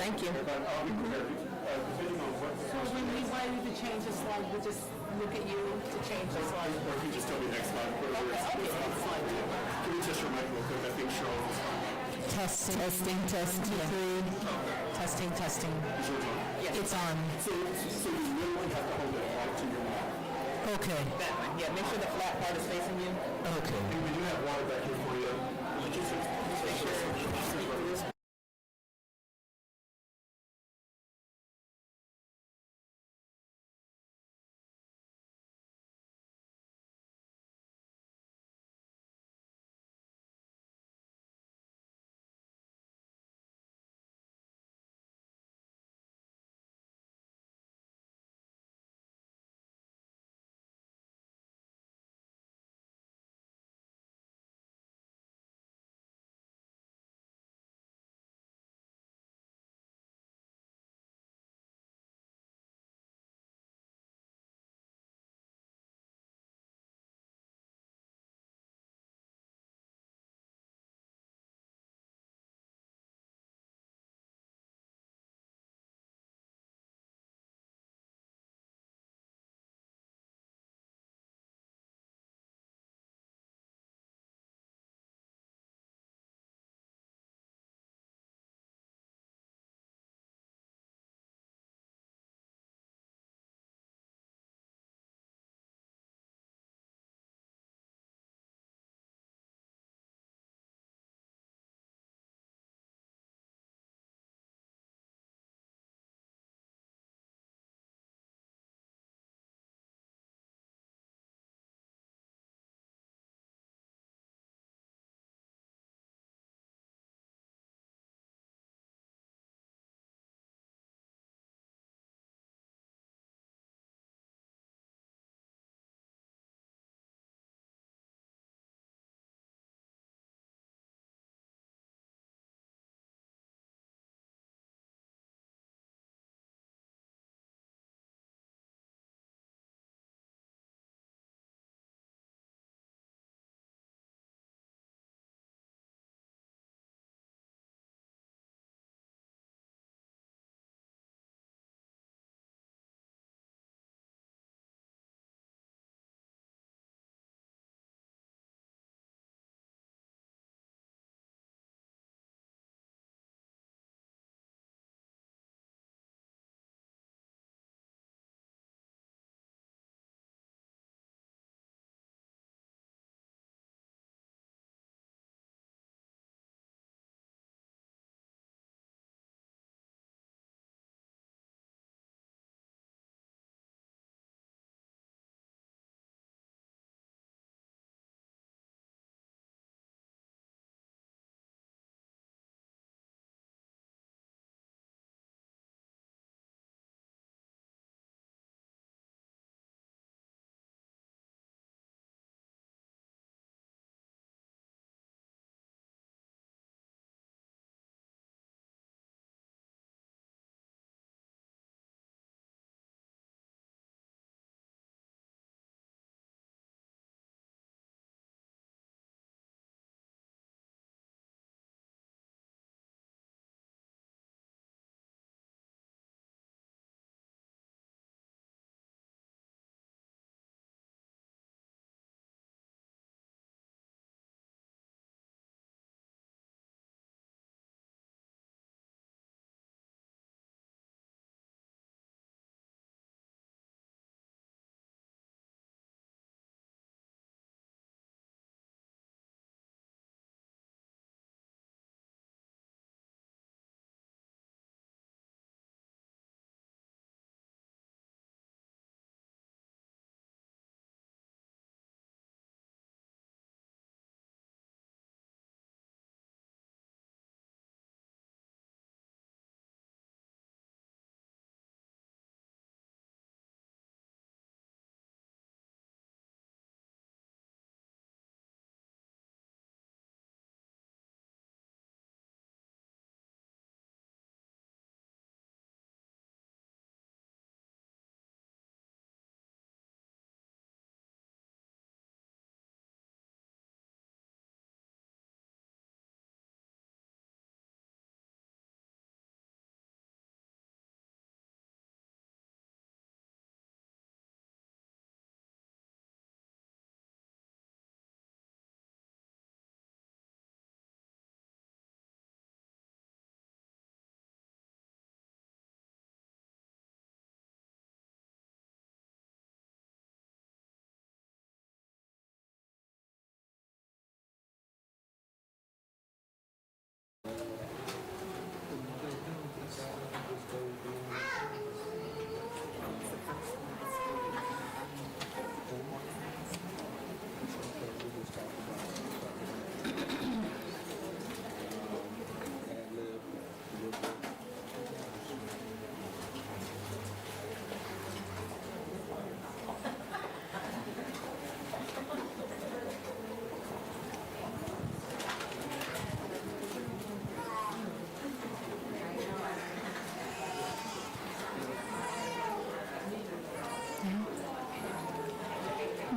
Thank you. Depending on what. So when we wanted to change the slide, we just look at you to change the slide. Or if you just tell me next slide. Okay, that's fine. Can we test your mic real quick? I think Cheryl is on. Testing. Testing. Is yours on? It's on. So you literally have to hold it right to your mouth. Okay. That one. Yeah, make sure the flat part is facing you. Okay. And we do have water back here for you. Just make sure.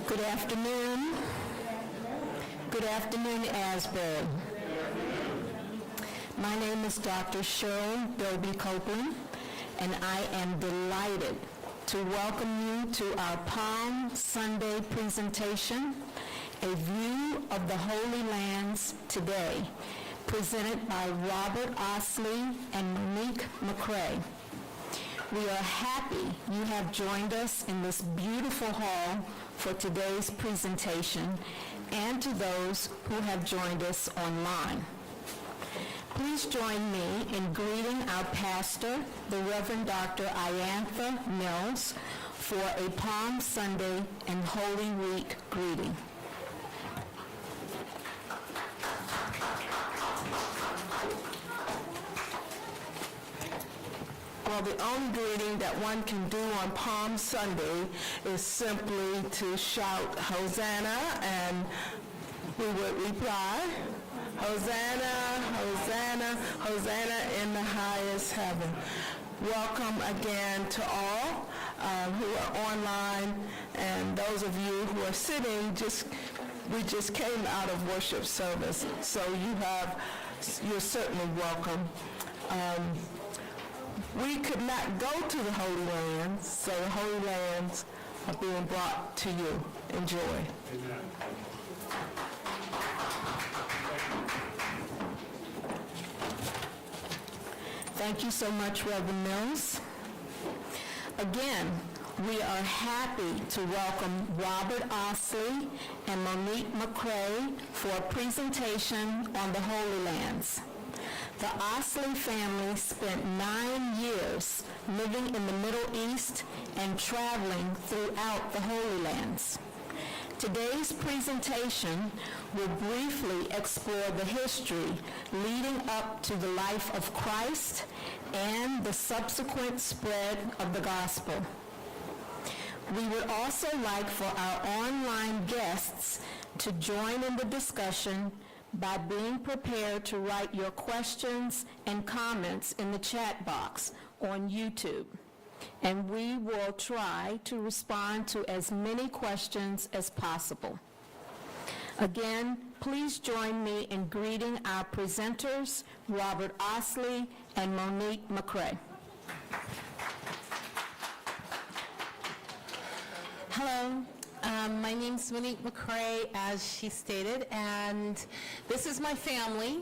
Good afternoon. Good afternoon, Asbury. My name is Dr. Cheryl Dobie Copeland, and I am delighted to welcome you to our Palm Sunday presentation, A View of the Holy Lands Today, presented by Robert Osley and Monique McCray. We are happy you have joined us in this beautiful hall for today's presentation, and to those who have joined us online. Please join me in greeting our pastor, the Reverend Dr. Ianther Mills, for a Palm Sunday and Holy Week greeting. Well, the only greeting that one can do on Palm Sunday is simply to shout, Hosanna, and we would reply, Hosanna, Hosanna, Hosanna in the highest heaven. Welcome again to all who are online, and those of you who are sitting, we just came out of worship service, so you're certainly welcome. We could not go to the Holy Lands, so the Holy Lands are being brought to you. Enjoy. Amen. Thank you so much, Reverend Mills. Again, we are happy to welcome Robert Osley and Monique McCray for a presentation on the Holy Lands. The Osley family spent 9 years living in the Middle East and traveling throughout the Holy Lands. Today's presentation will briefly explore the history leading up to the life of Christ and the subsequent spread of the gospel. We would also like for our online guests to join in the discussion by being prepared to write your questions and comments in the chat box on YouTube. And we will try to respond to as many questions as possible. Again, please join me in greeting our presenters, Robert Osley and Monique McCray. Hello, my name's Monique McCray, as she stated, and this is my family.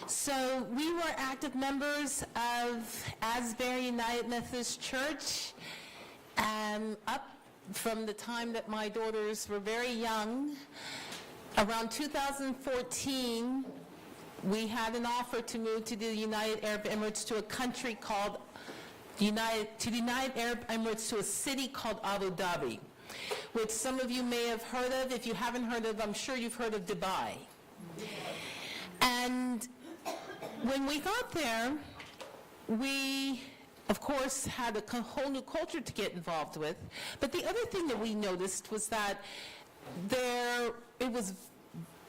So we were active members of Asbury United Methodist Church up from the time that my daughters were very young. Around 2014, we had an offer to move to the United Arab Emirates, to a country called the United Arab Emirates, to a city called Abu Dhabi, which some of you may have heard of. If you haven't heard of, I'm sure you've heard of Dubai. And when we got there, we, of course, had a whole new culture to get involved with. But the other thing that we noticed was that it was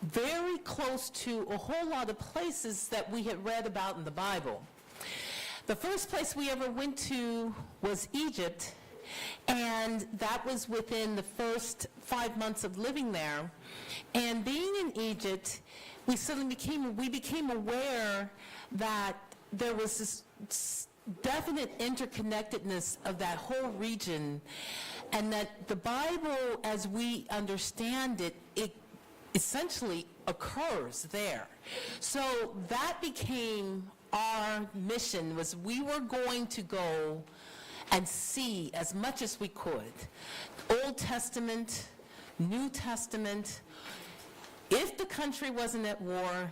very close to a whole lot of places that we had read about in the Bible. The first place we ever went to was Egypt, and that was within the first 5 months of living there. And being in Egypt, we became aware that there was this definite interconnectedness of that whole region, and that the Bible, as we understand it, it essentially occurs there. So that became our mission, was we were going to go and see as much as we could. Old Testament, New Testament. If the country wasn't at war,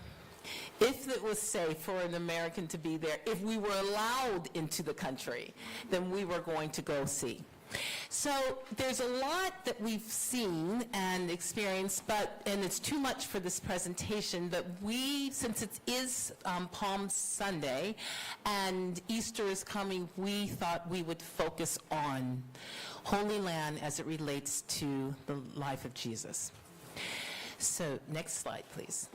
if it was safe for an American to be there, if we were allowed into the country, then we were going to go see. So there's a lot that we've seen and experienced, and it's too much for this presentation, but since it is Palm Sunday and Easter is coming, we thought we would focus on Holy Land as it relates to the life of Jesus. So next slide, please.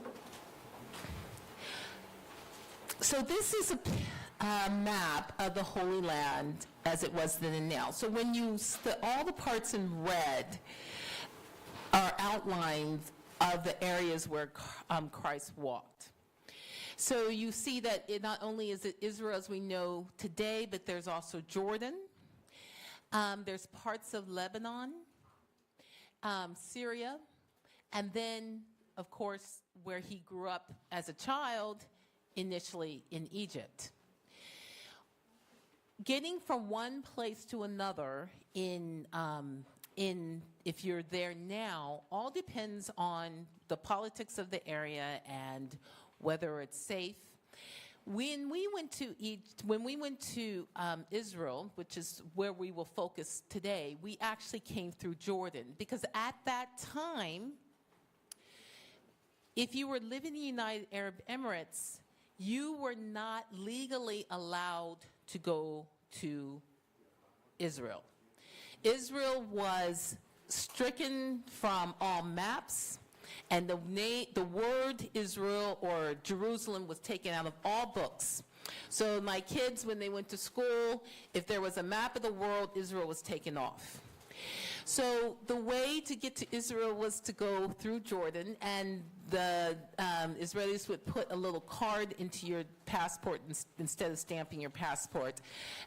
So this is a map of the Holy Land as it was then and now. So when all the parts in red are outlines of the areas where Christ walked. So you see that it not only is it Israel as we know today, but there's also Jordan. There's parts of Lebanon, Syria, and then, of course, where he grew up as a child, initially in Egypt. Getting from one place to another if you're there now, all depends on the politics of the area and whether it's safe. When we went to Israel, which is where we will focus today, we actually came through Jordan, because at that time, if you were living in the United Arab Emirates, you were not legally allowed to go to Israel. Israel was stricken from all maps, and the word Israel or Jerusalem was taken out of all books. So my kids, when they went to school, if there was a map of the world, Israel was taken off. So the way to get to Israel was to go through Jordan, and the Israelis would put a little card into your passport instead of stamping your passport.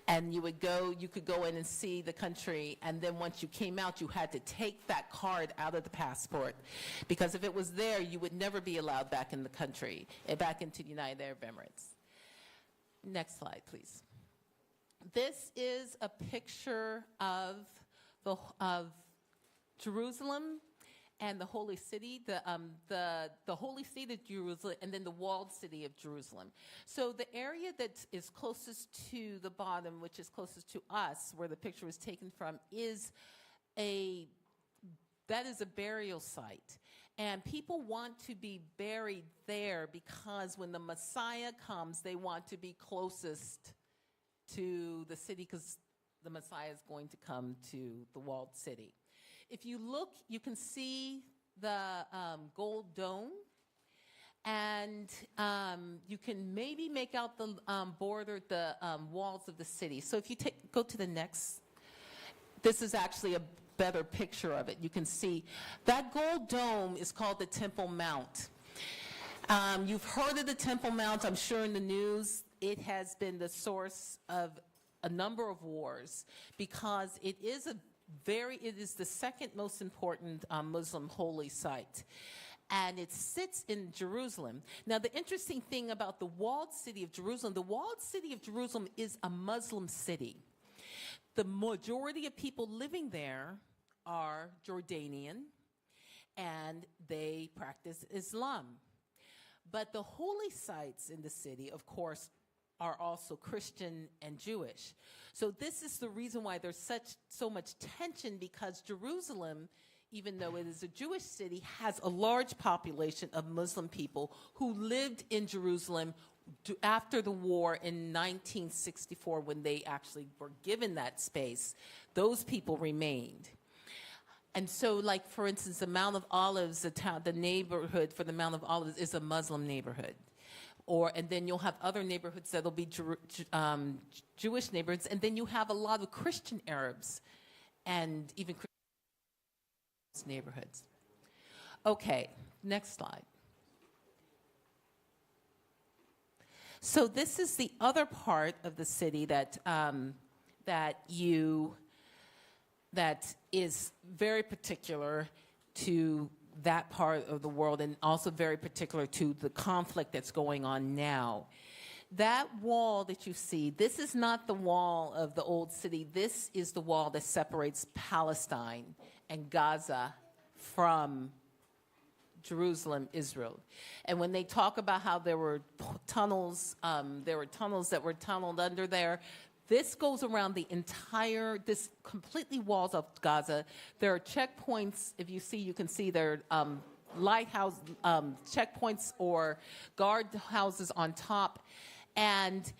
And you could go in and see the country, and then once you came out, you had to take that card out of the passport. Because if it was there, you would never be allowed back in the country, back into the United Arab Emirates. Next slide, please. This is a picture of Jerusalem and the holy city, the holy city of Jerusalem, and then the walled city of Jerusalem. So the area that is closest to the bottom, which is closest to us, where the picture was taken from, is a burial site. And people want to be buried there because when the Messiah comes, they want to be closest to the city, because the Messiah is going to come to the walled city. If you look, you can see the gold dome, and you can maybe make out the border, the walls of the city. So if you go to the next, this is actually a better picture of it. You can see that gold dome is called the Temple Mount. You've heard of the Temple Mount, I'm sure, in the news. It has been the source of a number of wars, because it is the second most important Muslim holy site, and it sits in Jerusalem. Now, the interesting thing about the walled city of Jerusalem is a Muslim city. The majority of people living there are Jordanian, and they practice Islam. But the holy sites in the city, of course, are also Christian and Jewish. So this is the reason why there's so much tension, because Jerusalem, even though it is a Jewish city, has a large population of Muslim people who lived in Jerusalem after the war in 1964, when they actually were given that space. Those people remained. And so, like, for instance, the Mount of Olives, the neighborhood for the Mount of Olives is a Muslim neighborhood. And then you'll have other neighborhoods that'll be Jewish neighborhoods, and then you have a lot of Christian Arabs and even Christian neighborhoods. Okay, next slide. So this is the other part of the city that is very particular to that part of the world, and also very particular to the conflict that's going on now. That wall that you see, this is not the wall of the old city. This is the wall that separates Palestine and Gaza from Jerusalem, Israel. And when they talk about how there were tunnels that were tunneled under there, this goes around this completely walls up Gaza. There are checkpoints, if you see, you can see there are lighthouse checkpoints or guard houses on top. And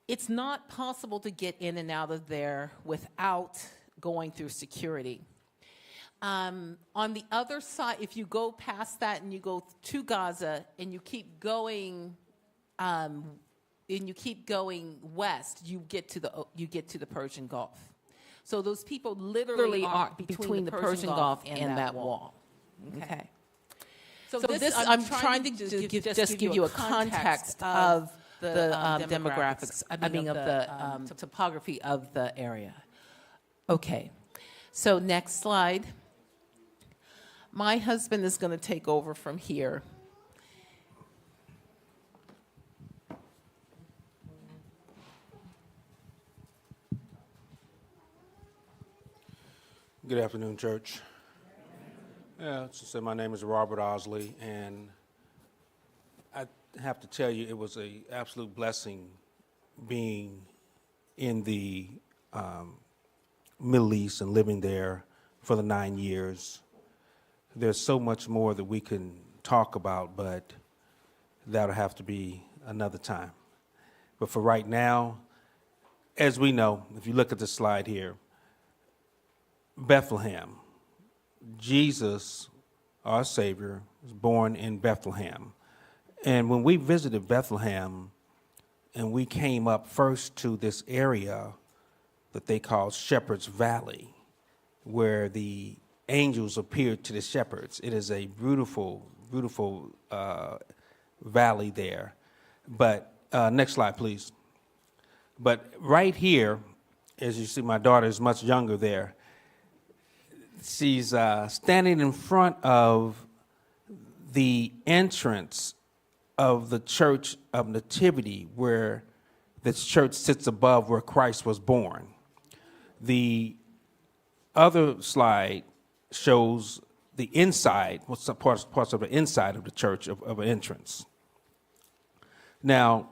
it's not possible to get in and out of there without going through security. On the other side, if you go past that and you go to Gaza and you keep going west, you get to the Persian Gulf. So those people literally are between the Persian Gulf and that wall. Okay. So this, I'm trying to just give you a context of the demographics, of the topography of the area. Okay. So next slide. My husband is going to take over from here. Good afternoon, church. My name is Robert Osley, and I have to tell you, it was an absolute blessing being in the Middle East and living there for the 9 years. There's so much more that we can talk about, but that'll have to be another time. But for right now, as we know, if you look at the slide here, Bethlehem, Jesus, our Savior, was born in Bethlehem. And when we visited Bethlehem and we came up first to this area that they call Shepherd's Valley, where the angels appeared to the shepherds. It is a beautiful, beautiful valley there. But next slide, please. But right here, as you see, my daughter is much younger there. She's standing in front of the entrance of the Church of Nativity, where this church sits above where Christ was born. The other slide shows the inside, what's the parts of the inside of the church of an entrance. Now,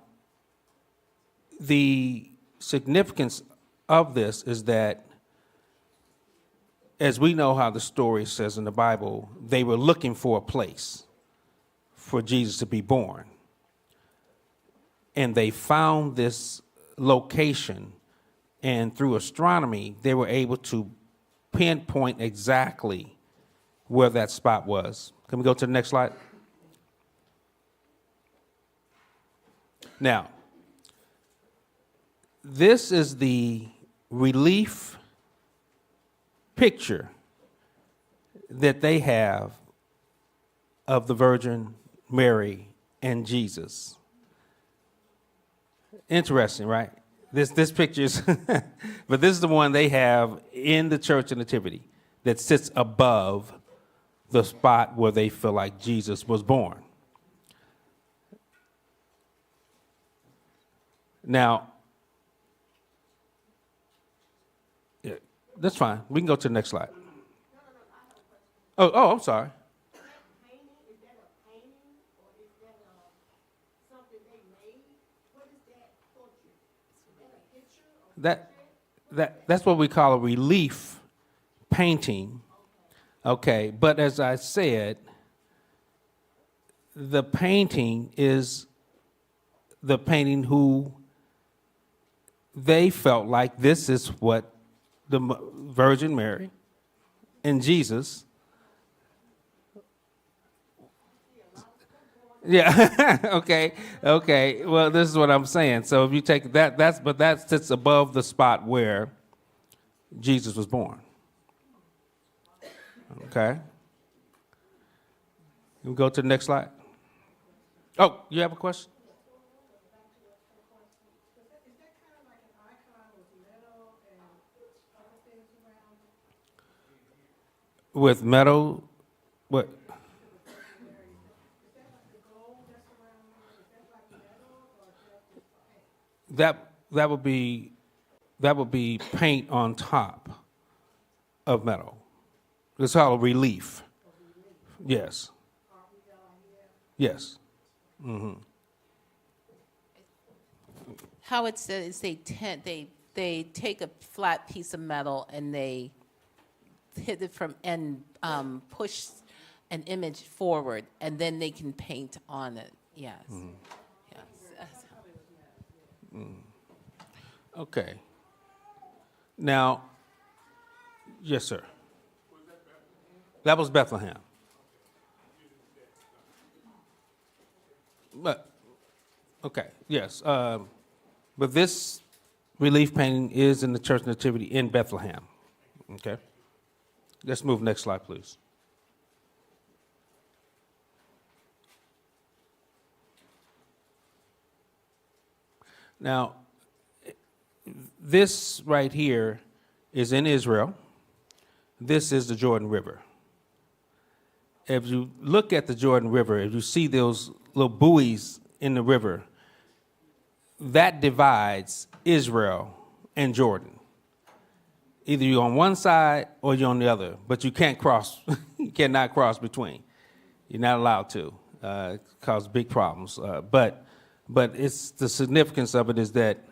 the significance of this is that, as we know how the story says in the Bible, they were looking for a place for Jesus to be born. And they found this location, and through astronomy, they were able to pinpoint exactly where that spot was. Can we go to the next slide? Now, this is the relief picture that they have of the Virgin Mary and Jesus. Interesting, right? This picture is, but this is the one they have in the Church of Nativity that sits above the spot where they feel like Jesus was born. Now, yeah, that's fine. We can go to the next slide. Oh, I'm sorry. That's what we call a relief painting. Okay, but as I said, the painting is the painting who they felt like this is what the Virgin Mary and Jesus. Yeah. Okay. Well, this is what I'm saying. So if you take that, that sits above the spot where Jesus was born. Okay. We go to the next slide. Oh, you have a question? With metal, what? That would be paint on top of metal. It's called relief. Yes. Yes. Mm-hmm. How it's is they take a flat piece of metal and they hit it from and push an image forward, and then they can paint on it. Yes. Mm-hmm. Yes. Okay. Now, yes, sir. That was Bethlehem. But, okay, yes. But this relief painting is in the Church Nativity in Bethlehem. Okay? Let's move next slide, please. Now, this right here is in Israel. This is the Jordan River. If you look at the Jordan River, if you see those little buoys in the river, that divides Israel and Jordan. Either you're on one side or you're on the other, but you can't cross. You cannot cross between. You're not allowed to. It causes big problems. But it's the significance of it is that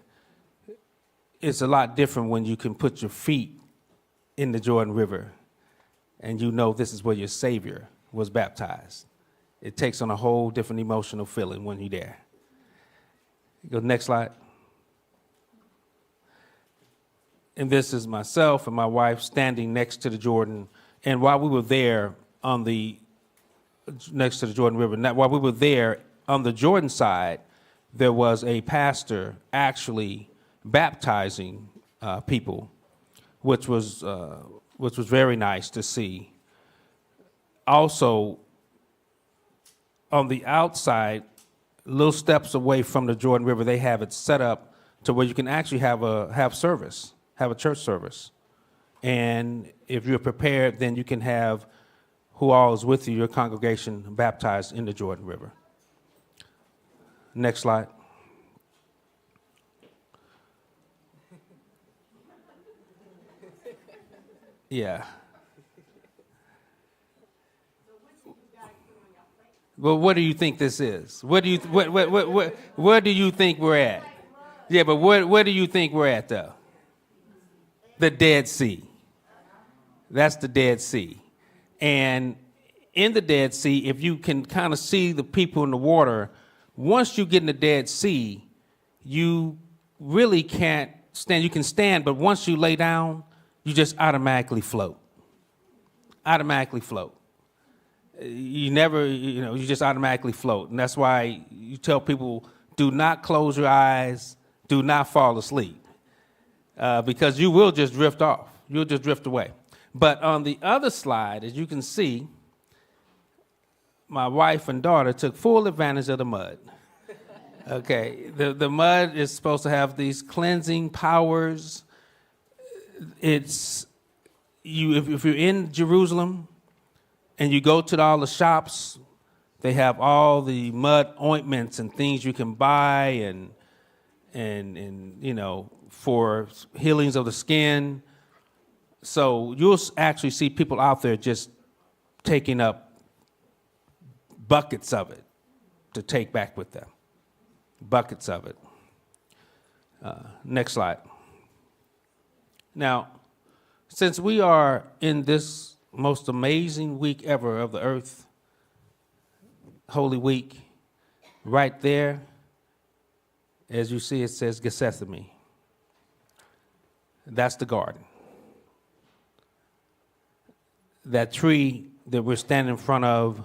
it's a lot different when you can put your feet in the Jordan River and you know this is where your Savior was baptized. It takes on a whole different emotional feeling when you're there. Go next slide. And this is myself and my wife standing next to the Jordan. And while we were there next to the Jordan River, while we were there on the Jordan side, there was a pastor actually baptizing people, which was very nice to see. Also, on the outside, little steps away from the Jordan River, they have it set up to where you can actually have a church service. And if you're prepared, then you can have who all is with you, your congregation, baptized in the Jordan River. Next slide. Yeah. Well, what do you think this is? Where do you think we're at? Yeah, but where do you think we're at, though? The Dead Sea. That's the Dead Sea. And in the Dead Sea, if you can kind of see the people in the water, once you get in the Dead Sea, you really can't stand. You can stand, but once you lay down, you just automatically float. Automatically float. You never, you just automatically float. And that's why you tell people, do not close your eyes, do not fall asleep, because you will just drift off. You'll just drift away. But on the other slide, as you can see, my wife and daughter took full advantage of the mud. Okay, the mud is supposed to have these cleansing powers. If you're in Jerusalem and you go to all the shops, they have all the mud ointments and things you can buy and for healings of the skin. So you'll actually see people out there just taking up buckets of it to take back with them. Buckets of it. Next slide. Now, since we are in this most amazing week ever of the earth, Holy Week, right there, as you see, it says Gethsemane. That's the garden. That tree that we're standing in front of,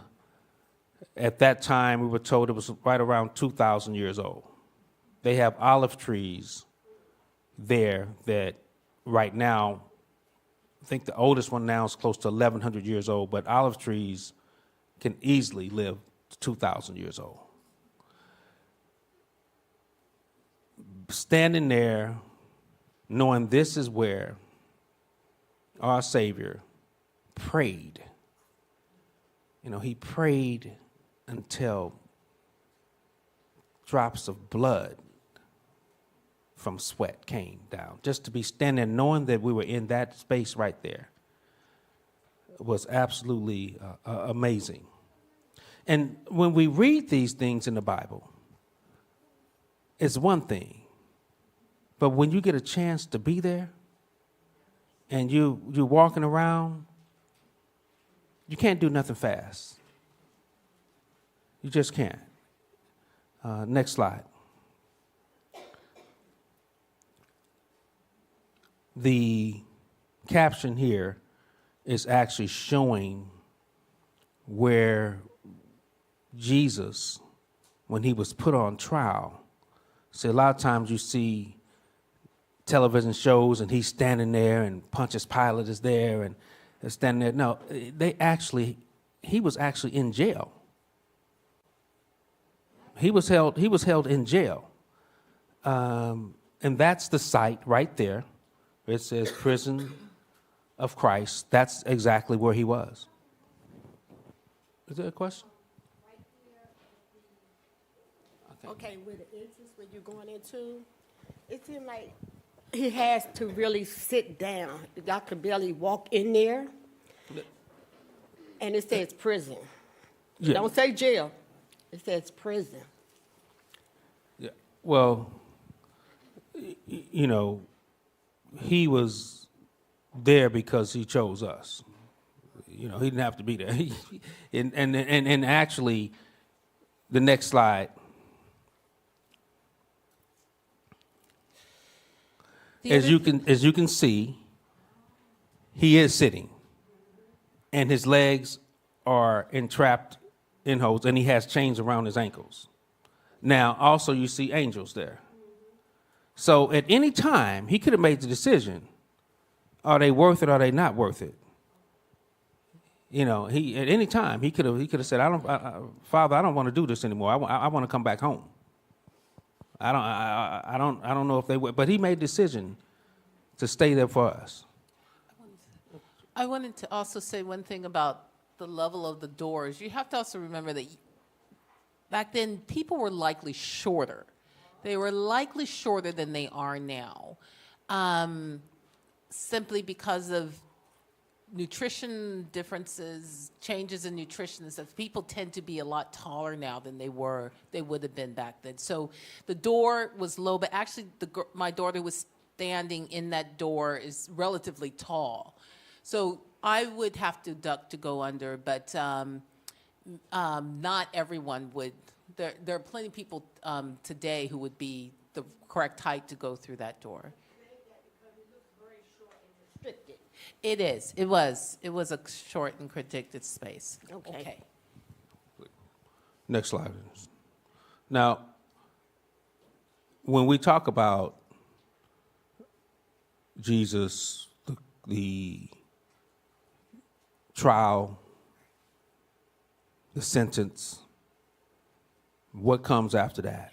at that time, we were told it was right around 2,000 years old. They have olive trees there that right now, I think the oldest one now is close to 1,100 years old, but olive trees can easily live to 2,000 years old. Standing there, knowing this is where our Savior prayed. He prayed until drops of blood from sweat came down. Just to be standing knowing that we were in that space right there was absolutely amazing. And when we read these things in the Bible, it's one thing. But when you get a chance to be there and you're walking around, you can't do nothing fast. You just can't. Next slide. The caption here is actually showing where Jesus, when he was put on trial, see, a lot of times you see television shows, and he's standing there, and Pontius Pilate is there, and they're standing there. No, he was actually in jail. He was held in jail. And that's the site right there. It says Prison of Christ. That's exactly where he was. Is there a question? Okay, with the entrance where you're going into, it seems like he has to really sit down. Y'all could barely walk in there. And it says prison. Yeah. Don't say jail. It says prison. Yeah. Well, you know, he was there because he chose us. You know, he didn't have to be there. And actually, the next slide. As you can see, he is sitting, and his legs are entrapped in holds, and he has chains around his ankles. Now, also you see angels there. So at any time, he could have made the decision: are they worth it? Or are they not worth it? You know, he at any time he could have said, Father, I don't want to do this anymore. I want to come back home. I don't know if they would, but he made a decision to stay there for us. I wanted to also say one thing about the level of the doors. You have to also remember that back then people were likely shorter. They were likely shorter than they are now, simply because of nutrition differences, changes in nutrition and stuff. People tend to be a lot taller now than they would have been back then. So the door was low, but actually my daughter was standing in that door is relatively tall. So I would have to duck to go under, but not everyone would. There are plenty of people today who would be the correct height to go through that door. It is. It was a short and predicted space. Okay. Next slide. Now, when we talk about Jesus, the trial, the sentence, what comes after that?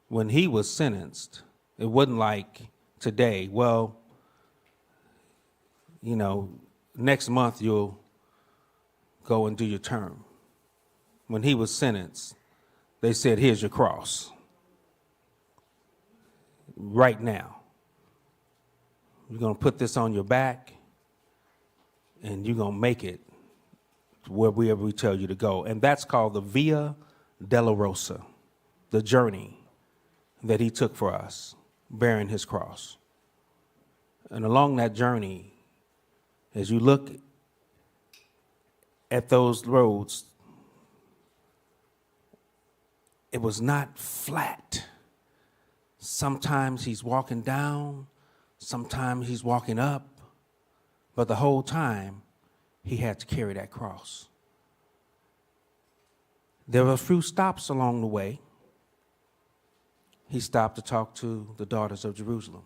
When he was sentenced, it wasn't like today, well, you know, next month you'll go and do your term. When he was sentenced, they said, here's your cross. Right now. You're going to put this on your back, and you're going to make it wherever we tell you to go. And that's called the Via Dolorosa, the journey that he took for us, bearing his cross. And along that journey, as you look at those roads, it was not flat. Sometimes he's walking down, sometimes he's walking up, but the whole time he had to carry that cross. There were a few stops along the way. He stopped to talk to the daughters of Jerusalem.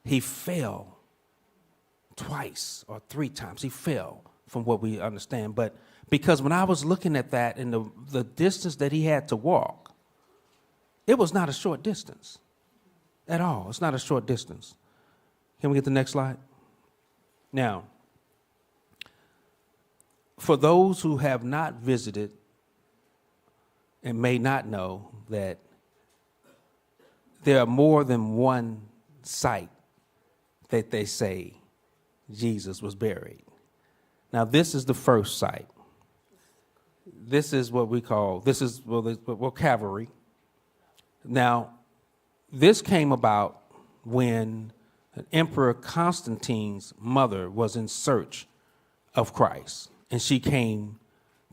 He fell twice or three times. He fell, from what we understand. But because when I was looking at that and the distance that he had to walk, it was not a short distance at all. It's not a short distance. Can we get the next slide? Now, for those who have not visited and may not know that there are more than one site that they say Jesus was buried. Now, this is the first site. This is what we call, Calvary. Now, this came about when Emperor Constantine's mother was in search of Christ, and she came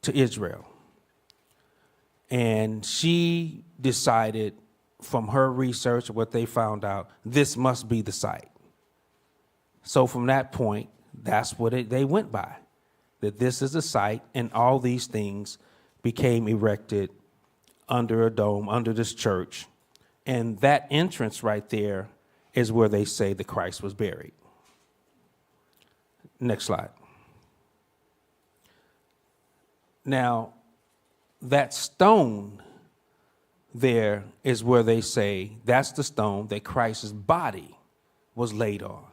to Israel. And she decided, from her research, what they found out, this must be the site. So from that point, that's what they went by, that this is the site, and all these things became erected under a dome, under this church, And that entrance right there is where they say the Christ was buried. Next slide. Now, that stone there is where they say that's the stone that Christ's body was laid on.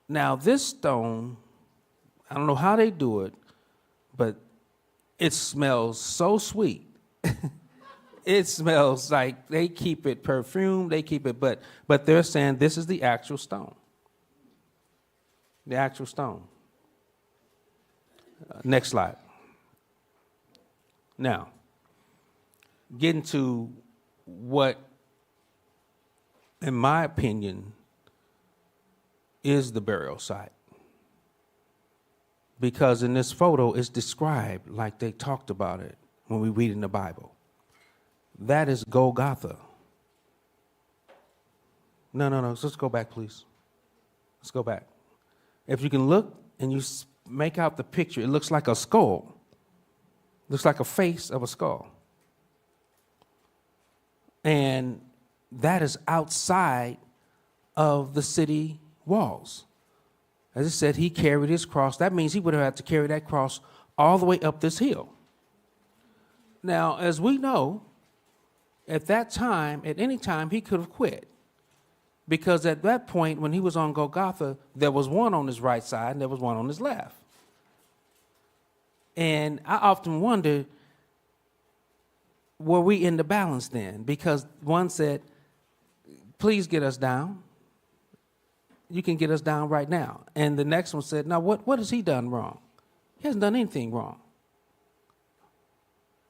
Now, this stone, I don't know how they do it, but it smells so sweet. It smells like they keep it perfumed, they keep it, but they're saying this is the actual stone. The actual stone. Next slide. Now, getting to what, in my opinion, is the burial site. Because in this photo, it's described like they talked about it when we read in the Bible. That is Golgotha. No. Let's go back, please. Let's go back. If you can look and you make out the picture, it looks like a skull. Looks like a face of a skull. And that is outside of the city walls. As it said, he carried his cross. That means he would have had to carry that cross all the way up this hill. Now, as we know, at that time, at any time, he could have quit. Because at that point, when he was on Golgotha, there was one on his right side and there was one on his left. And I often wonder, were we in the balance then? Because one said, please get us down. You can get us down right now. And the next one said, now what has he done wrong? He hasn't done anything wrong.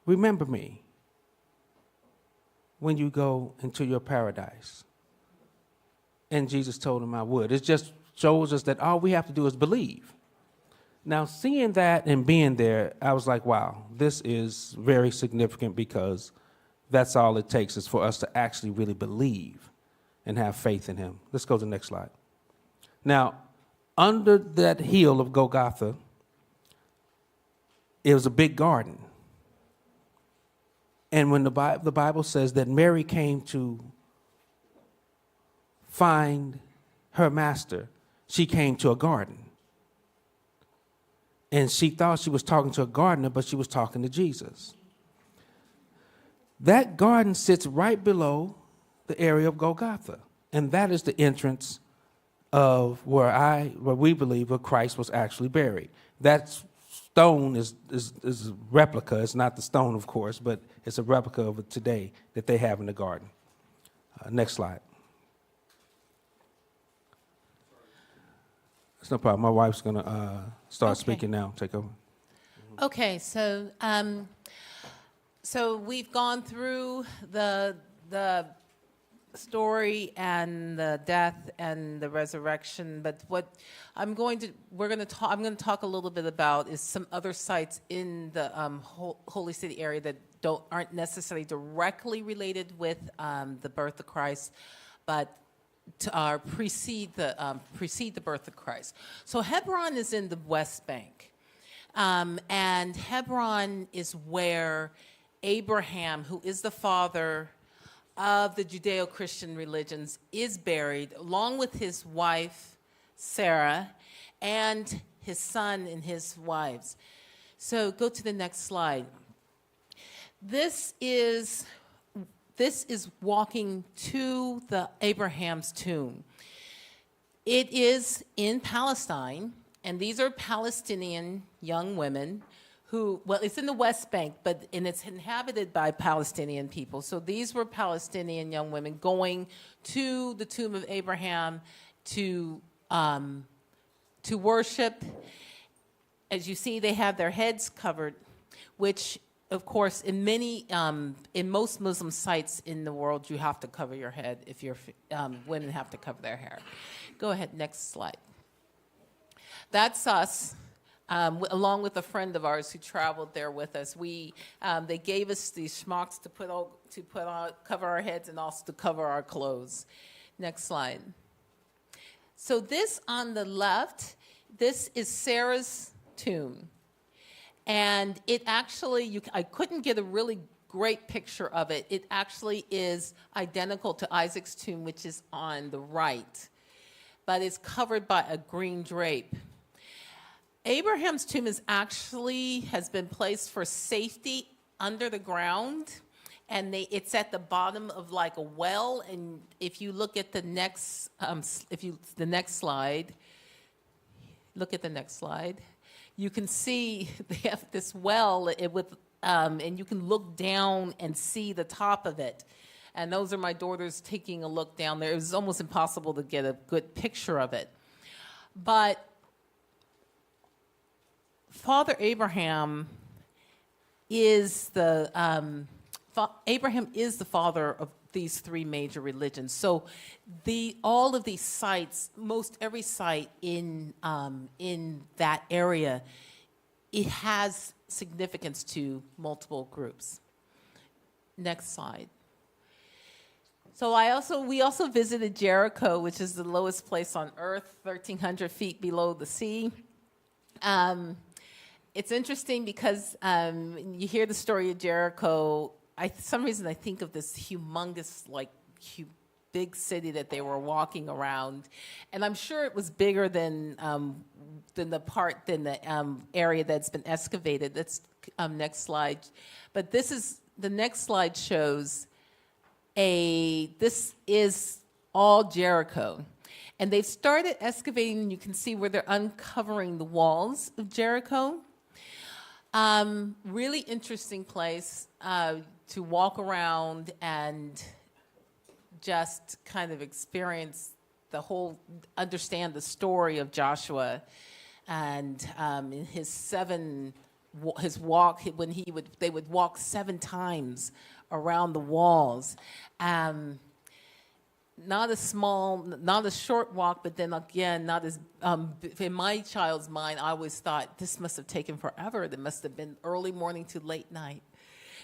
Remember me when you go into your paradise. And Jesus told him I would. It just shows us that all we have to do is believe. Now, seeing that and being there, I was like, wow, this is very significant, because that's all it takes is for us to actually really believe and have faith in him. Let's go to the next slide. Now, under that hill of Golgotha, it was a big garden. And when the Bible says that Mary came to find her master, she came to a garden. And she thought she was talking to a gardener, but she was talking to Jesus. That garden sits right below the area of Golgotha. And that is the entrance of where we believe where Christ was actually buried. That stone is a replica. It's not the stone, of course, but it's a replica of it today that they have in the garden. Next slide. It's no problem. My wife's going to start speaking now. Take over. Okay, so we've gone through the story and the death and the resurrection, but what I'm going to talk a little bit about is some other sites in the Holy City area that aren't necessarily directly related with the birth of Christ, but precede the birth of Christ. So Hebron is in the West Bank, and Hebron is where Abraham, who is the father of the Judeo-Christian religions, is buried, along with his wife Sarah and his son and his wives. So go to the next slide. This is walking to the Abraham's tomb. It is in Palestine, and these are Palestinian young women who, well, it's in the West Bank, and it's inhabited by Palestinian people. So these were Palestinian young women going to the tomb of Abraham to worship. As you see, they have their heads covered, which, of course, in most Muslim sites in the world, you have to cover your head if women have to cover their hair. Go ahead, next slide. That's us, along with a friend of ours who traveled there with us. They gave us these schmucks to put on, cover our heads, and also to cover our clothes. Next slide. So this on the left, this is Sarah's tomb. And it actually, I couldn't get a really great picture of it. It actually is identical to Isaac's tomb, which is on the right, but it's covered by a green drape. Abraham's tomb has been placed for safety under the ground, and it's at the bottom of like a well. And if you look at the next, the next slide, look at the next slide. You can see they have this well and you can look down and see the top of it. And those are my daughters taking a look down there. It was almost impossible to get a good picture of it. But Father Abraham is the father of these three major religions. So all of these sites, most every site in that area, it has significance to multiple groups. Next slide. So we also visited Jericho, which is the lowest place on earth, 1,300 feet below the sea. It's interesting because you hear the story of Jericho. For some reason, I think of this humongous, big city that they were walking around, and I'm sure it was bigger than the area that's been excavated. That's next slide. But the next slide shows this is all Jericho, and they've started excavating. You can see where they're uncovering the walls of Jericho. Really interesting place to walk around and just kind of understand the story of Joshua and his walk when they would walk 7 times around the walls. Not a short walk, but then again, not as, in my child's mind, I always thought this must have taken forever. It must have been early morning to late night,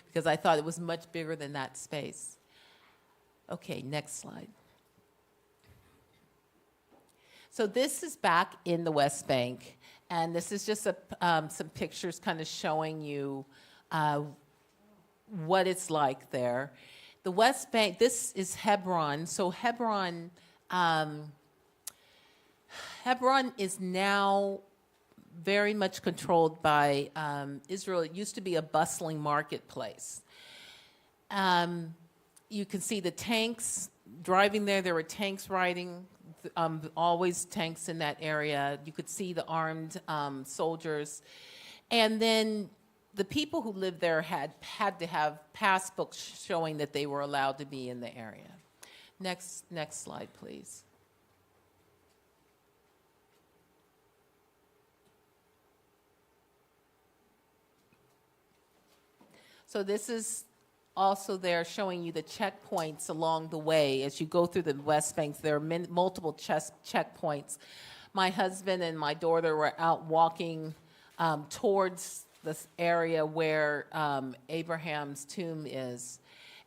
because I thought it was much bigger than that space. Okay, next slide. So this is back in the West Bank, and this is just some pictures kind of showing you what it's like there. The West Bank, this is Hebron. So Hebron is now very much controlled by Israel. It used to be a bustling marketplace. You can see the tanks driving there. There were tanks riding, always tanks in that area. You could see the armed soldiers. And then the people who lived there had to have pass books showing that they were allowed to be in the area. Next slide, please. So this is also there showing you the checkpoints along the way. As you go through the West Bank, there are multiple checkpoints. My husband and my daughter were out walking towards this area where Abraham's tomb is.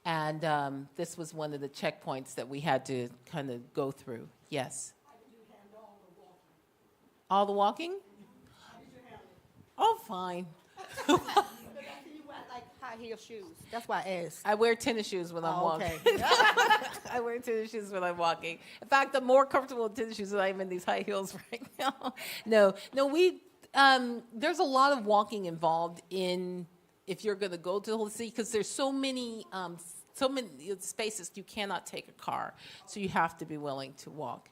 And this was one of the checkpoints that we had to kind of go through. Yes? How did you handle all the walking? How did you handle it? Oh, fine. You wear like high heel shoes. That's why I asked. I wear tennis shoes when I'm walking. Okay. I wear tennis shoes when I'm walking. In fact, I'm more comfortable in tennis shoes than I am in these high heels right now. No, there's a lot of walking involved if you're going to go to the Holy City, because there's so many spaces you cannot take a car, so you have to be willing to walk.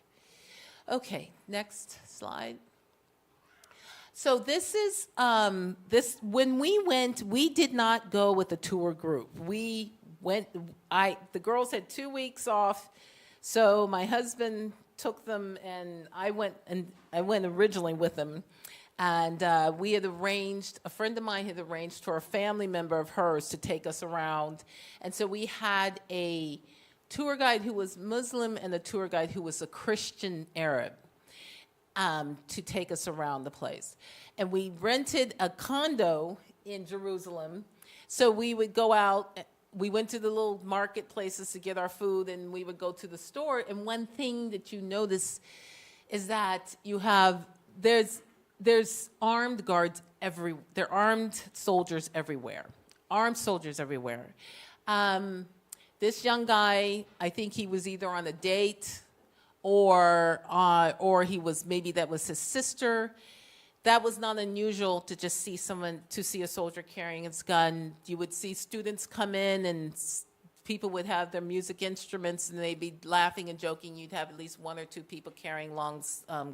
Okay, next slide. So this is when we went, we did not go with a tour group. The girls had 2 weeks off, so my husband took them, and I went originally with them. And a friend of mine had arranged for a family member of hers to take us around. And so we had a tour guide who was Muslim and a tour guide who was a Christian Arab to take us around the place. And we rented a condo in Jerusalem. So we would go out, we went to the little marketplaces to get our food, and we would go to the store. And one thing that you notice is that there's armed guards there are armed soldiers everywhere. armed soldiers everywhere. This young guy, I think he was either on a date or he was, maybe that was his sister. That was not unusual to just see a soldier carrying his gun. You would see students come in and people would have their music instruments and they'd be laughing and joking. You'd have at least one or two people carrying long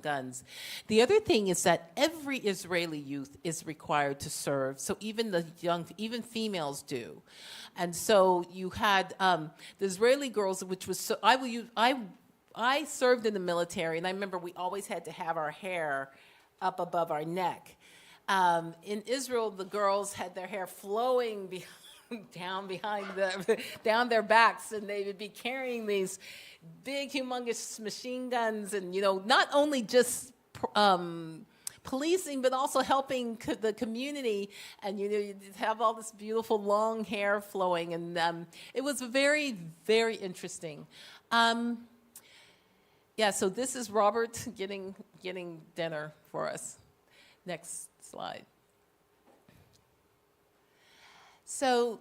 guns. The other thing is that every Israeli youth is required to serve. So even even females do. And so you had the Israeli girls, which was, so I served in the military, and I remember we always had to have our hair up above our neck. In Israel, the girls had their hair flowing down their backs, and they would be carrying these big, humongous machine guns, and not only just policing, but also helping the community. And you'd have all this beautiful long hair flowing, and it was very, very interesting. Yeah, so this is Robert getting dinner for us. Next slide. So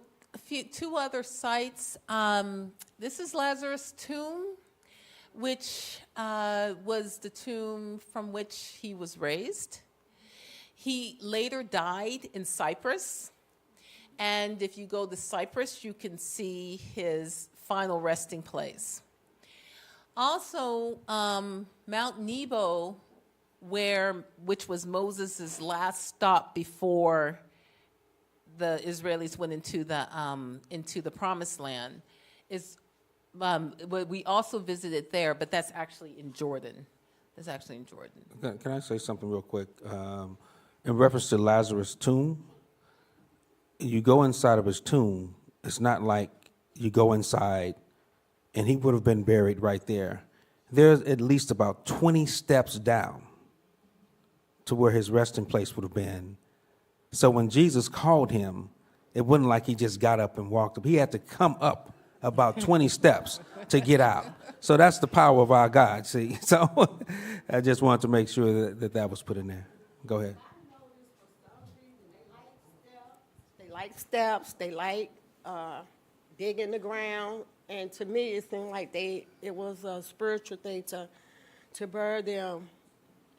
two other sites. This is Lazarus' tomb, which was the tomb from which he was raised. He later died in Cyprus. And if you go to Cyprus, you can see his final resting place. Also, Mount Nebo, which was Moses' last stop before the Israelis went into the Promised Land, is we also visited there, but that's actually in Jordan. Can I say something real quick? In reference to Lazarus' tomb, you go inside of his tomb, it's not like you go inside and he would have been buried right there. There's at least about 20 steps down to where his resting place would have been. So when Jesus called him, it wasn't like he just got up and walked up. He had to come up about 20 steps to get out. So that's the power of our God, see? So I just wanted to make sure that was put in there. Go ahead. They like steps. They like digging the ground. And to me, it seemed like it was a spiritual thing to bury them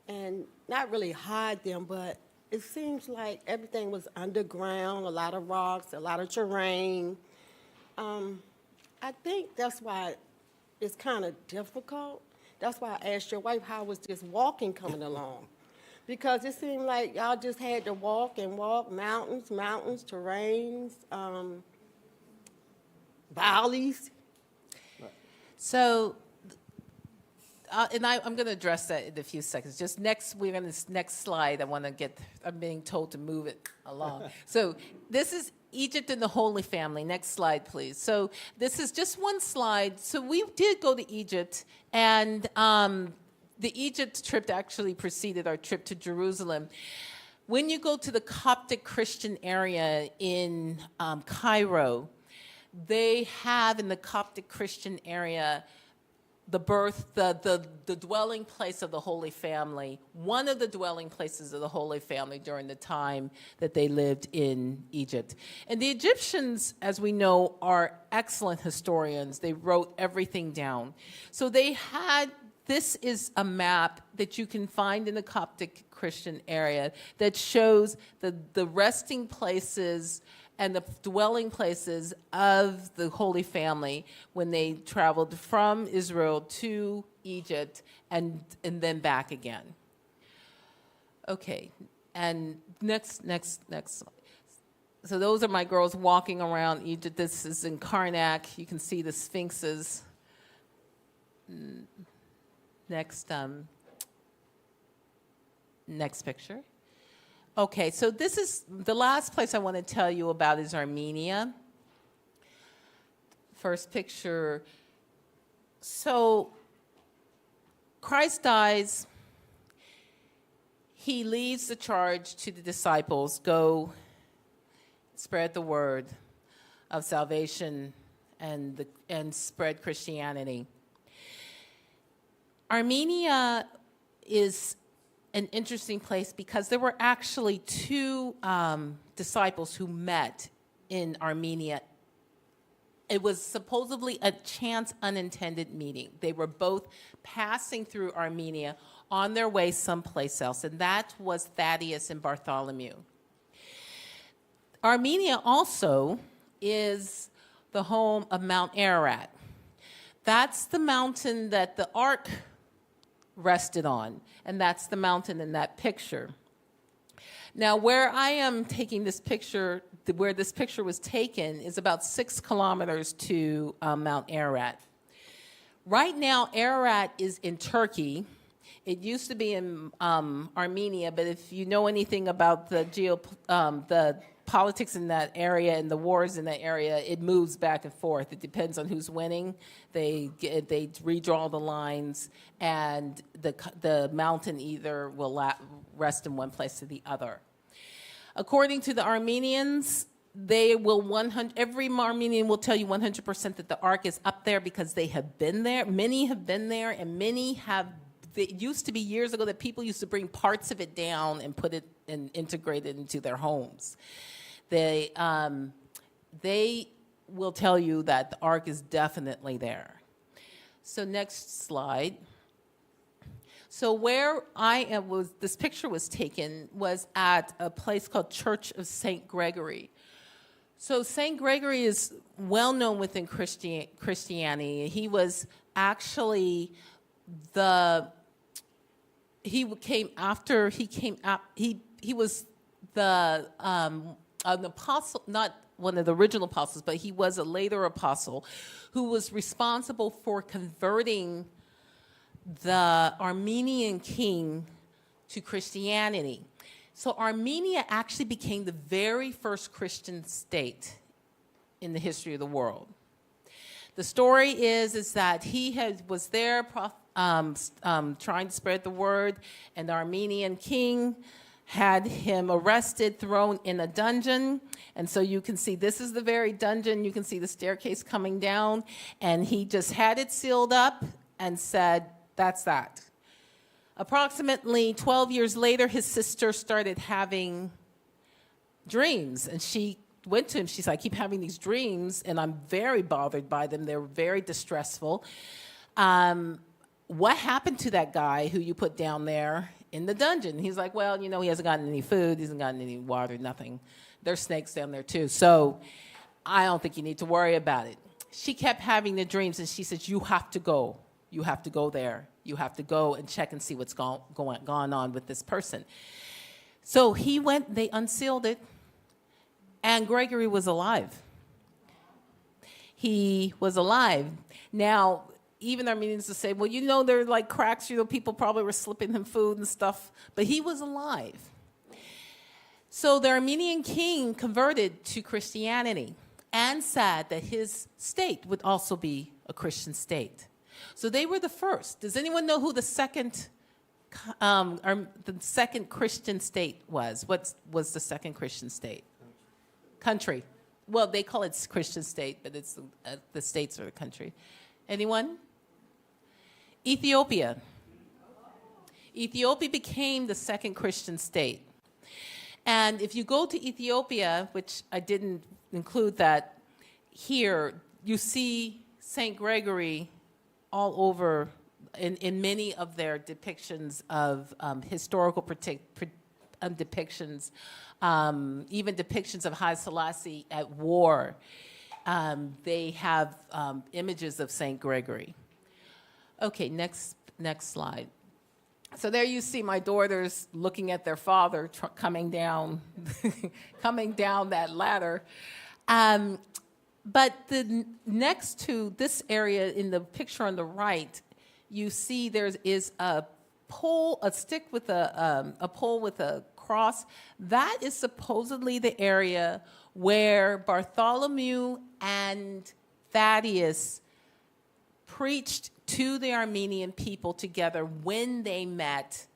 and not really hide them, but it seems like everything was underground, a lot of rocks, a lot of terrain. I think that's why it's kind of difficult. That's why I asked your wife, how was this walking coming along? Because it seemed like y'all just had to walk, mountains, terrains, valleys. So, and I'm going to address that in a few seconds. Just next slide, I'm being told to move it along. So this is Egypt and the Holy Family. Next slide, please. So this is just one slide. So we did go to Egypt, and the Egypt trip actually preceded our trip to Jerusalem. When you go to the Coptic Christian area in Cairo, they have in the Coptic Christian area the dwelling place of the Holy Family, one of the dwelling places of the Holy Family during the time that they lived in Egypt. And the Egyptians, as we know, are excellent historians. They wrote everything down. So this is a map that you can find in the Coptic Christian area that shows the resting places and the dwelling places of the Holy Family when they traveled from Israel to Egypt and then back again. Okay, and next slide. So those are my girls walking around Egypt. This is in Karnak. You can see the sphinxes. Next picture. Okay, so this is the last place I want to tell you about is Armenia. First picture. So Christ dies. He leaves the charge to the disciples, go spread the word of salvation and spread Christianity. Armenia is an interesting place because there were actually two disciples who met in Armenia. It was supposedly a chance unintended meeting. They were both passing through Armenia on their way someplace else, and that was Thaddeus and Bartholomew. Armenia also is the home of Mount Ararat. That's the mountain that the ark rested on, and that's the mountain in that picture. Now, where I am taking this picture, where this picture was taken, is about 6 kilometers to Mount Ararat. Right now, Ararat is in Turkey. It used to be in Armenia, but if you know anything about the politics in that area and the wars in that area, it moves back and forth. It depends on who's winning. They redraw the lines, and the mountain either will rest in one place or the other. According to the Armenians, every Armenian will tell you 100% that the ark is up there because they have been there. Many have been there, and many have. It used to be years ago that people used to bring parts of it down and put it and integrate it into their homes. They will tell you that the ark is definitely there. So next slide. So where this picture was taken was at a place called Church of St. Gregory. So St. Gregory is well known within Christianity. He was actually he was an apostle, not one of the original apostles, but he was a later apostle who was responsible for converting the Armenian king to Christianity. So Armenia actually became the very first Christian state in the history of the world. The story is that he was there trying to spread the word, and the Armenian king had him arrested, thrown in a dungeon. And so you can see this is the very dungeon. You can see the staircase coming down, and he just had it sealed up and said, that's that. Approximately 12 years later, his sister started having dreams, and she went to him. She's like, I keep having these dreams, and I'm very bothered by them. They're very distressful. What happened to that guy who you put down there in the dungeon? He's like, well, he hasn't gotten any food. He hasn't gotten any water, nothing. There's snakes down there, too. So I don't think you need to worry about it. She kept having the dreams, and she says, you have to go. You have to go there. You have to go and check and see what's gone on with this person. So he went, they unsealed it, and Gregory was alive. He was alive. Now, even Armenians will say, well, there are like cracks, people probably were slipping him food and stuff, but he was alive. So the Armenian king converted to Christianity and said that his state would also be a Christian state. So they were the first. Does anyone know who the second Christian state was? What was the second Christian state? Country. Well, they call it Christian state, but it's the states are the country. Anyone? Ethiopia. Ethiopia became the second Christian state. And if you go to Ethiopia, which I didn't include that here, you see St. Gregory all over in many of their depictions of historical depictions, even depictions of Haile Selassie at war. They have images of St. Gregory. Okay, next slide. So there you see my daughters looking at their father coming down, coming down that ladder. But the next to this area in the picture on the right, you see there is a pole, a stick with a pole with a cross. That is supposedly the area where Bartholomew and Thaddeus preached to the Armenian people together when they met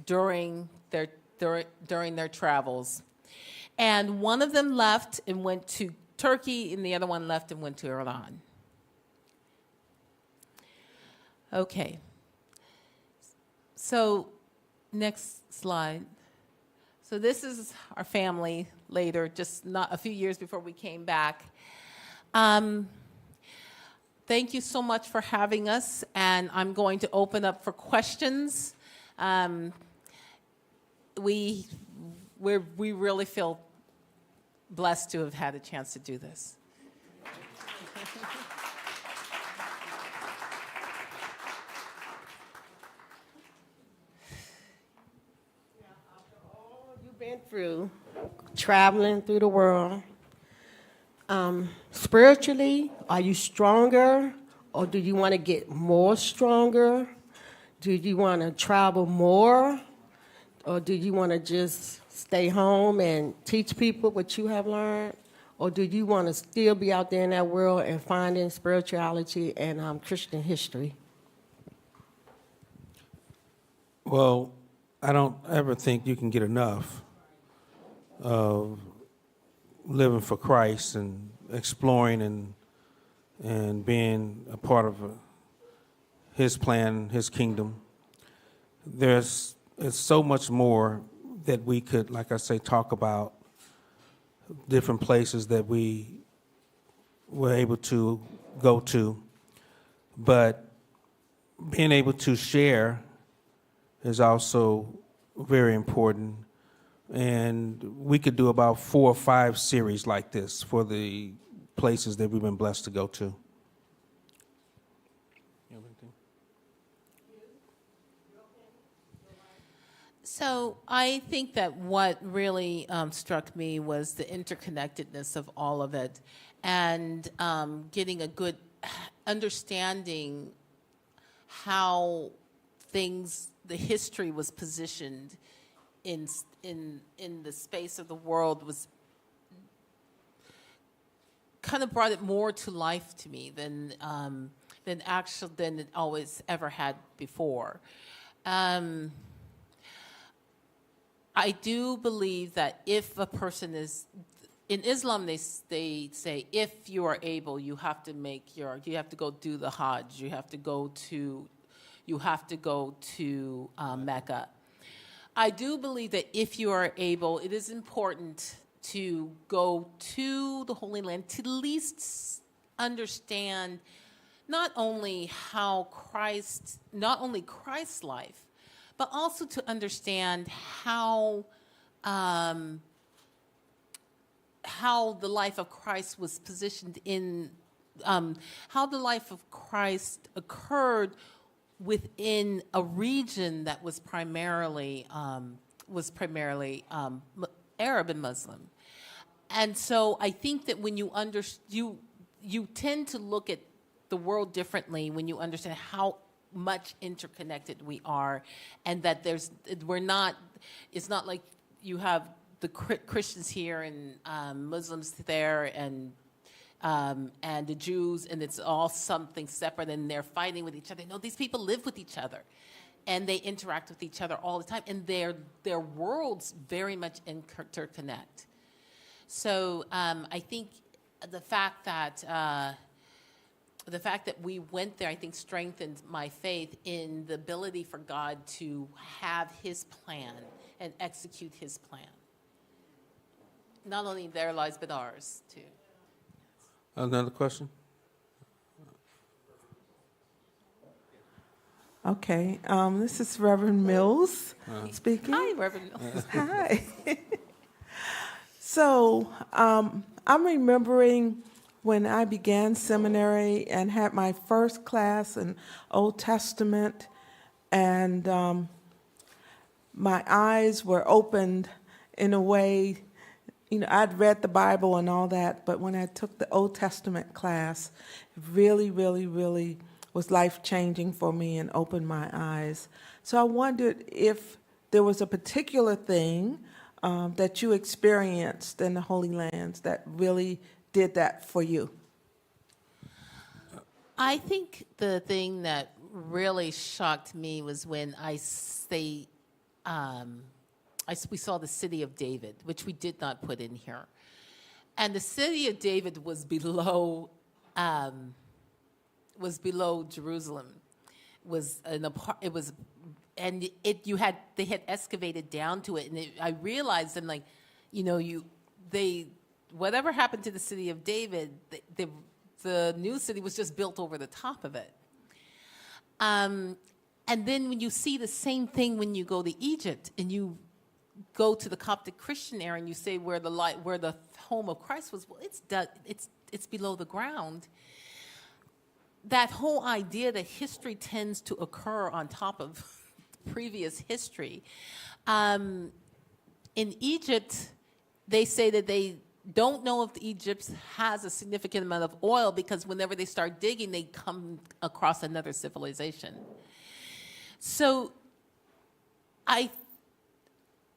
during their travels. And one of them left and went to Turkey, and the other one left and went to Iran. Okay. So, next slide. So this is our family later, just not a few years before we came back. Thank you so much for having us, and I'm going to open up for questions. We really feel blessed to have had a chance to do this. You've been through traveling through the world. Spiritually, are you stronger, or do you want to get more stronger? Do you want to travel more, or do you want to just stay home and teach people what you have learned? Or do you want to still be out there in that world and finding spirituality and Christian history? Well, I don't ever think you can get enough of living for Christ and exploring and being a part of His plan, His kingdom. It's so much more that we could, like I say, talk about different places that we were able to go to. But being able to share is also very important. And we could do about 4 or 5 series like this for the places that we've been blessed to go to. So I think that what really struck me was the interconnectedness of all of it, and getting a good understanding how the history was positioned in the space of the world was kind of brought it more to life to me than it always ever had before. I do believe that if a person is, in Islam they say if you are able, you have to go do the Hajj, you have to go to Mecca. I do believe that if you are able, it is important to go to the Holy Land to at least understand not only Christ's life, but also to understand how the life of Christ was positioned how the life of Christ occurred within a region that was primarily Arab and Muslim. And so I think that when you tend to look at the world differently when you understand how much interconnected we are, and that it's not like you have the Christians here and Muslims there and the Jews, and it's all something separate, and they're fighting with each other. No, these people live with each other, and they interact with each other all the time, and their worlds very much interconnect. So I think the fact that we went there, I think, strengthened my faith in the ability for God to have His plan and execute His plan. Not only their lives, but ours, too. Another question? Okay, this is Reverend Mills speaking. Hi, Reverend Mills. Hi. So I'm remembering when I began seminary and had my first class in Old Testament, and my eyes were opened in a way. I'd read the Bible and all that, but when I took the Old Testament class, it really, really, really was life-changing for me and opened my eyes. So I wondered if there was a particular thing that you experienced in the Holy Lands that really did that for you. I think the thing that really shocked me was when we saw the city of David, which we did not put in here. And the city of David was below Jerusalem. It was and they had excavated down to it, and I realized, and like, whatever happened to the city of David, the new city was just built over the top of it. And then when you see the same thing when you go to Egypt and you go to the Coptic Christian area and you say where the home of Christ was, well, it's below the ground. That whole idea that history tends to occur on top of previous history. In Egypt, they say that they don't know if Egypt has a significant amount of oil because whenever they start digging, they come across another civilization. So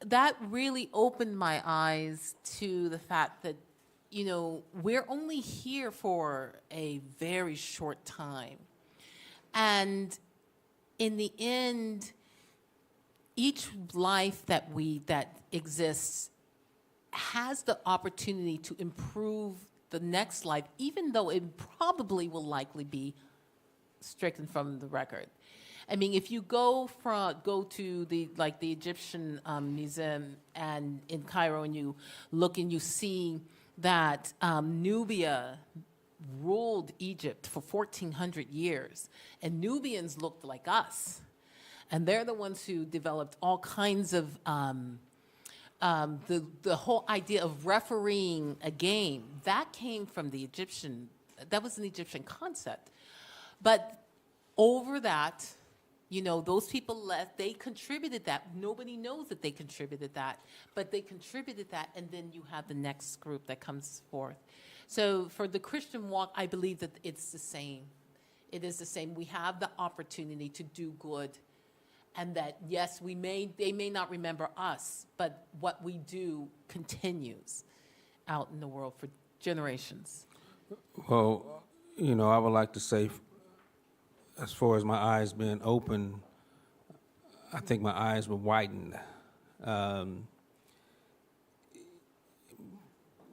that really opened my eyes to the fact that, we're only here for a very short time. And in the end, each life that exists has the opportunity to improve the next life, even though it probably will likely be stricken from the record. I mean, if you go to the Egyptian museum and in Cairo, and you look and you see that Nubia ruled Egypt for 1,400 years, and Nubians looked like us, and they're the ones who developed all kinds of the whole idea of refereeing a game. That came from that was an Egyptian concept. But over that, those people left, they contributed that. Nobody knows that they contributed that, but they contributed that, and then you have the next group that comes forth. So for the Christian walk, I believe that it's the same. It is the same. We have the opportunity to do good, and that, yes, they may not remember us, but what we do continues out in the world for generations. Well, I would like to say, as far as my eyes being open, I think my eyes were widened.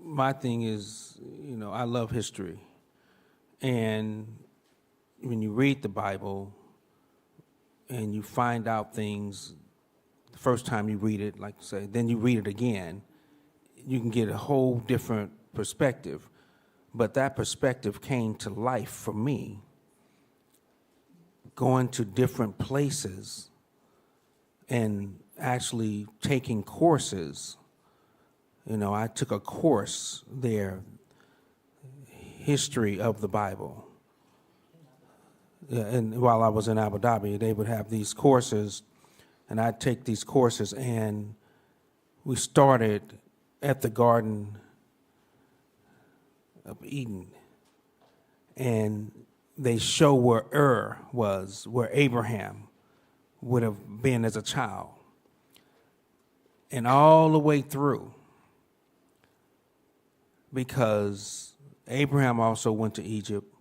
My thing is, I love history. And when you read the Bible and you find out things, the first time you read it, like you say, then you read it again, you can get a whole different perspective. But that perspective came to life for me, going to different places and actually taking courses. I took a course there, history of the Bible. And while I was in Abu Dhabi, they would have these courses, and I'd take these courses, and we started at the Garden of Eden. And they show where was, where Abraham would have been as a child. And all the way through, because Abraham also went to Egypt,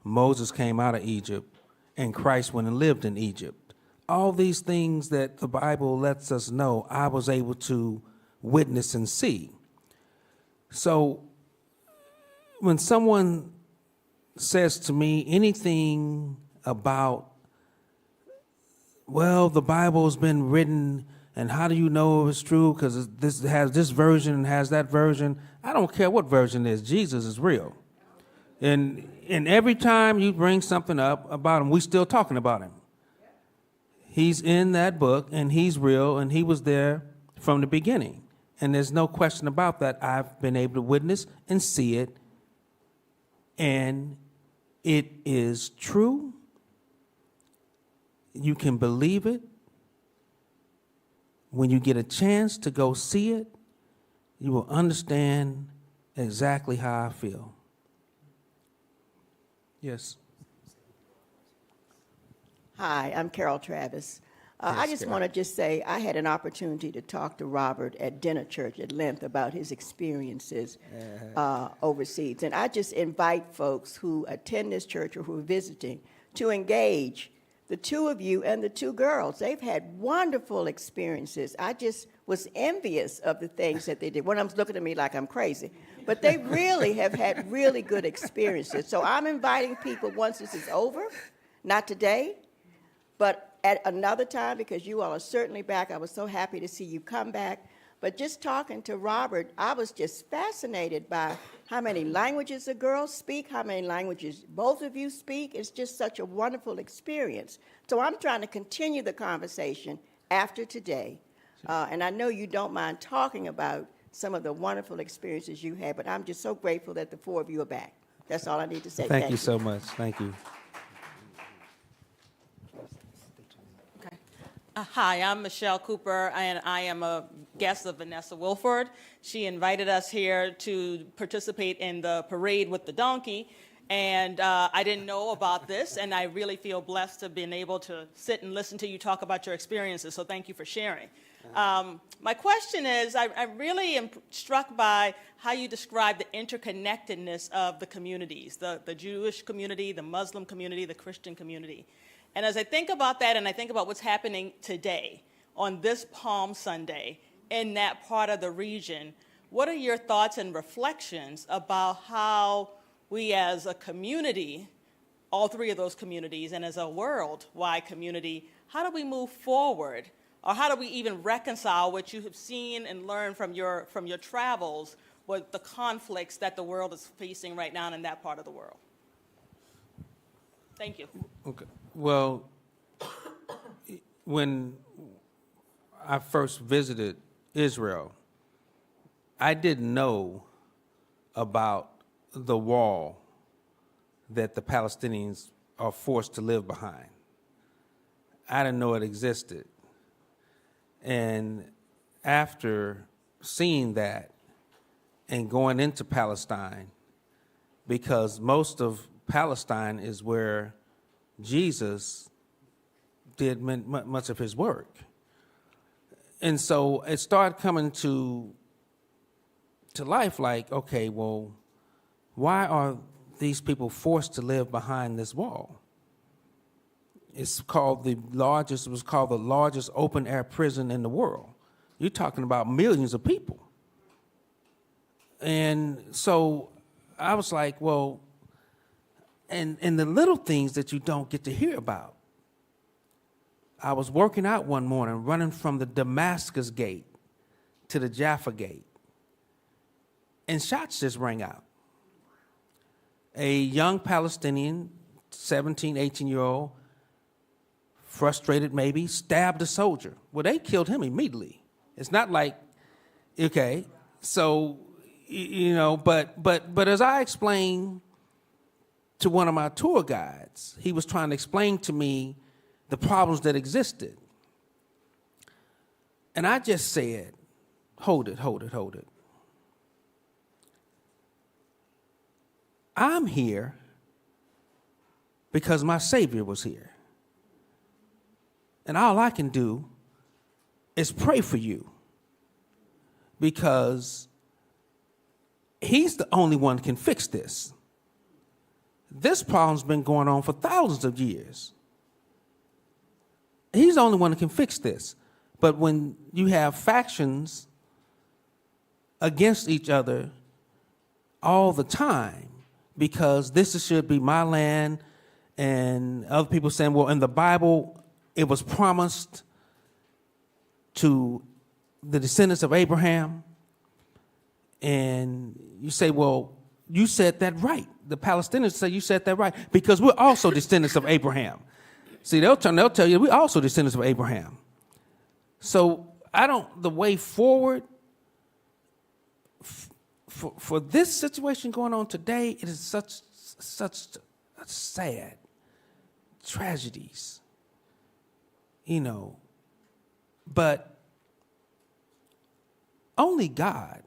Moses came out of Egypt, and Christ went and lived in Egypt. All these things that the Bible lets us know, I was able to witness and see. So when someone says to me anything about, well, the Bible's been written, and how do you know it's true? Because this has this version and has that version. I don't care what version it is. Jesus is real. And every time you bring something up about him, we're still talking about him. He's in that book, and he's real, and he was there from the beginning. And there's no question about that. I've been able to witness and see it, and it is true. You can believe it. When you get a chance to go see it, you will understand exactly how I feel. Yes. Hi, I'm Carol Travis. I just want to say I had an opportunity to talk to Robert at dinner church at length about his experiences overseas. And I just invite folks who attend this church or who are visiting to engage the two of you and the two girls. They've had wonderful experiences. I just was envious of the things that they did. One of them's looking at me like I'm crazy. But they really have had really good experiences. So I'm inviting people once this is over, not today, but at another time, because you all are certainly back. I was so happy to see you come back. But just talking to Robert, I was just fascinated by how many languages the girls speak, how many languages both of you speak. It's just such a wonderful experience. So I'm trying to continue the conversation after today. And I know you don't mind talking about some of the wonderful experiences you had, but I'm just so grateful that the four of you are back. That's all I need to say. Thank you so much. Thank you. Hi, I'm Michelle Cooper, and I am a guest of Vanessa Wilford. She invited us here to participate in the parade with the donkey, and I didn't know about this, and I really feel blessed to have been able to sit and listen to you talk about your experiences, so thank you for sharing. My question is, I really am struck by how you describe the interconnectedness of the communities, the Jewish community, the Muslim community, the Christian community. And as I think about that, and I think about what's happening today on this Palm Sunday in that part of the region, what are your thoughts and reflections about how we as a community, all three of those communities, and as a worldwide community, how do we move forward? Or how do we even reconcile what you have seen and learned from your travels with the conflicts that the world is facing right now in that part of the world? Thank you. Okay. Well, when I first visited Israel, I didn't know about the wall that the Palestinians are forced to live behind. I didn't know it existed. And after seeing that and going into Palestine, because most of Palestine is where Jesus did much of his work. And so it started coming to life like, okay, well, why are these people forced to live behind this wall? It was called the largest open air prison in the world. You're talking about millions of people. And so I was like, well, and the little things that you don't get to hear about. I was working out one morning, running from the Damascus gate to the Jaffa gate, and shots just rang out. A young Palestinian, 17, 18-year-old, frustrated maybe, stabbed a soldier. Well, they killed him immediately. It's not like, okay, so, but as I explained to one of my tour guides, he was trying to explain to me the problems that existed. And I just said, hold it. I'm here because my Savior was here. And all I can do is pray for you because he's the only one who can fix this. This problem's been going on for thousands of years. He's the only one who can fix this. But when you have factions against each other all the time, because this should be my land, and other people saying, well, in the Bible, it was promised to the descendants of Abraham. And you say, well, you said that right. The Palestinians say you said that right because we're also descendants of Abraham. See, they'll tell you we're also descendants of Abraham. So the way forward for this situation going on today, it is such sad tragedies, but only God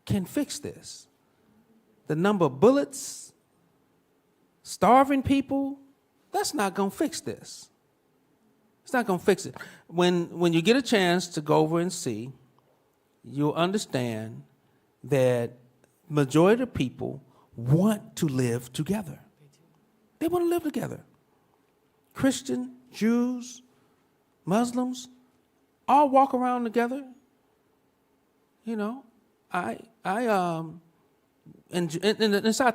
can fix this. The number of bullets, starving people, that's not going to fix this. It's not going to fix it. When you get a chance to go over and see, you'll understand that majority of people want to live together. They want to live together. Christian, Jews, Muslims, all walk around together. Inside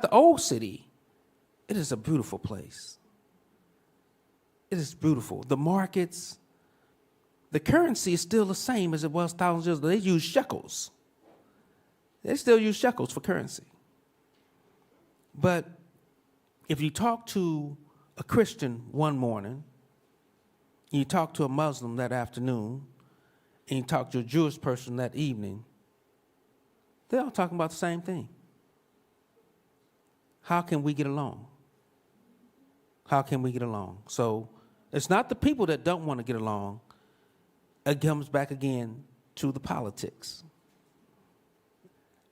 the old city, it is a beautiful place. It is beautiful. The markets, the currency is still the same as it was thousands of years ago. They use shekels. They still use shekels for currency. But if you talk to a Christian one morning, you talk to a Muslim that afternoon, and you talk to a Jewish person that evening, they're all talking about the same thing. How can we get along? How can we get along? So it's not the people that don't want to get along. It comes back again to the politics.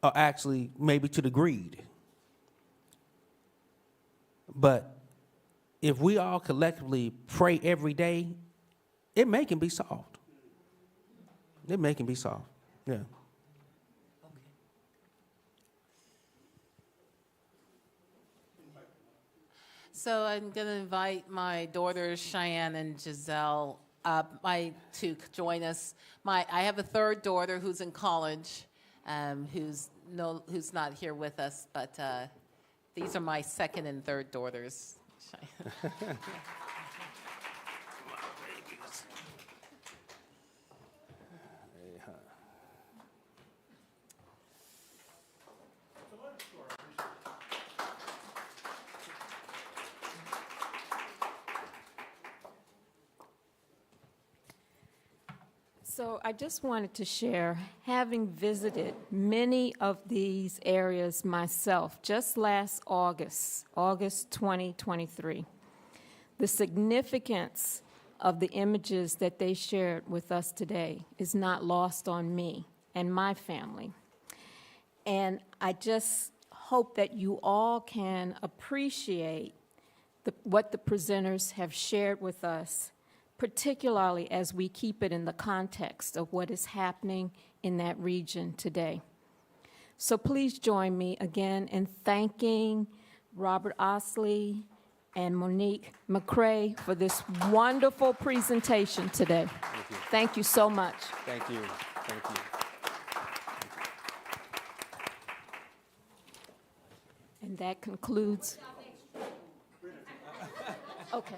Or actually, maybe to the greed. But if we all collectively pray every day, it may can be solved. It may can be solved. Yeah. So I'm going to invite my daughters, Cheyenne and Giselle, up to join us. I have a third daughter who's in college, who's not here with us, but these are my second and third daughters. Cheyenne. So I just wanted to share, having visited many of these areas myself just last August 2023, the significance of the images that they shared with us today is not lost on me and my family. And I just hope that you all can appreciate what the presenters have shared with us, particularly as we keep it in the context of what is happening in that region today. So please join me again in thanking Robert Osley and Monique McCray for this wonderful presentation today. Thank you so much. Thank you. Thank you. And that concludes. Okay.